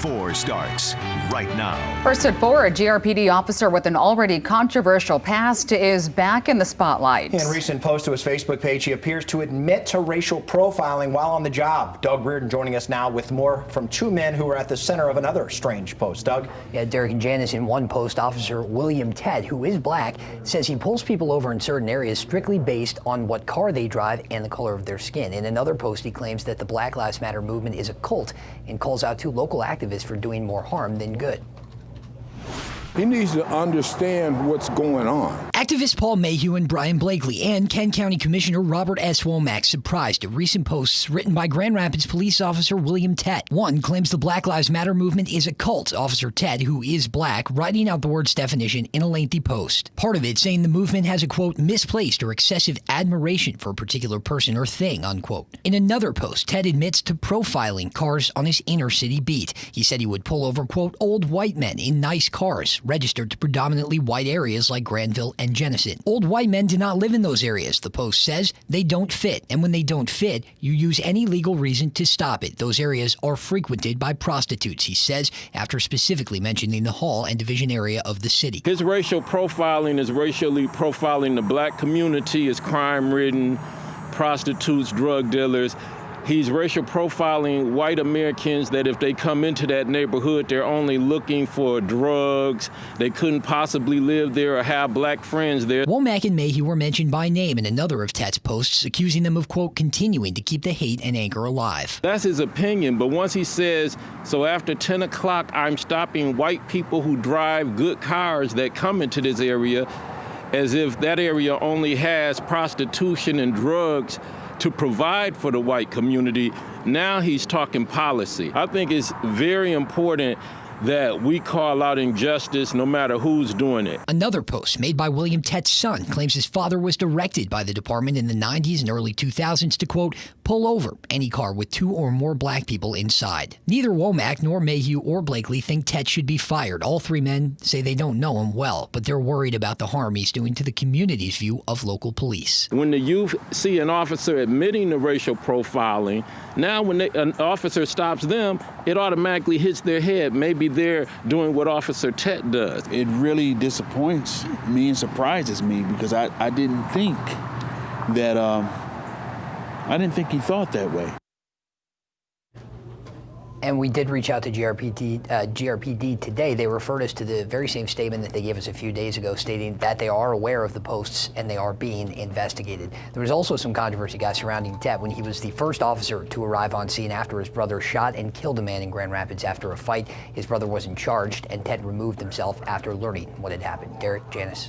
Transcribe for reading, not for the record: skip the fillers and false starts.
4 starts right now. First at 4, a GRPD officer with an already controversial past is back in the spotlight. In a recent post to his Facebook page, he appears to admit to racial profiling while on the job. Doug Reardon joining us now with more from 2 men who are at the center of another strange post. Doug? Yeah, Derek and Janice, in one post, Officer William Ted, who is black, says he pulls people over in certain areas strictly based on what car they drive and the color of their skin. In another post, he claims that the Black Lives Matter movement is a cult and calls out 2 local activists for doing more harm than good. He needs to understand what's going on. Activists Paul Mayhew and Brian Blakely and Kent County Commissioner Robert S. WOMACK surprised at recent posts written by Grand Rapids Police Officer William Ted. One claims the Black Lives Matter movement is a cult. Officer Ted, who is black, writing out the word's definition in a lengthy post. Part of it saying the movement has a, quote, misplaced or excessive admiration for a particular person or thing, unquote. In another post, Ted admits to profiling cars on his inner city beat. He said he would pull over, quote, old white men in nice cars, registered to predominantly white areas like Granville and Jenison. Old white men do not live in those areas, the post says. They don't fit, and when they don't fit, you use any legal reason to stop it. Those areas are frequented by prostitutes, he says, after specifically mentioning the Hall and Division area of the city. His racial profiling is racially profiling the black community as crime-ridden, prostitutes, drug dealers. He's racial profiling white Americans that if they come into that neighborhood, they're only looking for drugs. They couldn't possibly live there or have black friends there. WOMACK and Mayhew were mentioned by name in another of Ted's posts, accusing them of, quote, continuing to keep the hate and anger alive. That's his opinion, but once he says, so after 10 o'clock, I'm stopping white people who drive good cars that come into this area, as if that area only has prostitution and drugs to provide for the white community. Now he's talking policy. I think it's very important that we call out injustice no matter who's doing it. Another post made by William Ted's son claims his father was directed by the department in the 90s and early 2000s to, quote, pull over any car with 2 or more black people inside. Neither WOMACK nor Mayhew or Blakely think Ted should be fired. All 3 men say they don't know him well, but they're worried about the harm he's doing to the community's view of local police. When the youth see an officer admitting to racial profiling, now when an officer stops them, it automatically hits their head. Maybe they're doing what Officer Ted does. It really disappoints me and surprises me because I didn't think that, I didn't think he thought that way. And we did reach out to GRPD today. They referred us to the very same statement that they gave us a few days ago, stating that they are aware of the posts and they are being investigated. There was also some controversy, guys, surrounding Ted when he was the first officer to arrive on scene after his brother shot and killed a man in Grand Rapids after a fight. His brother wasn't charged, and Ted removed himself after learning what had happened. Derek, Janice.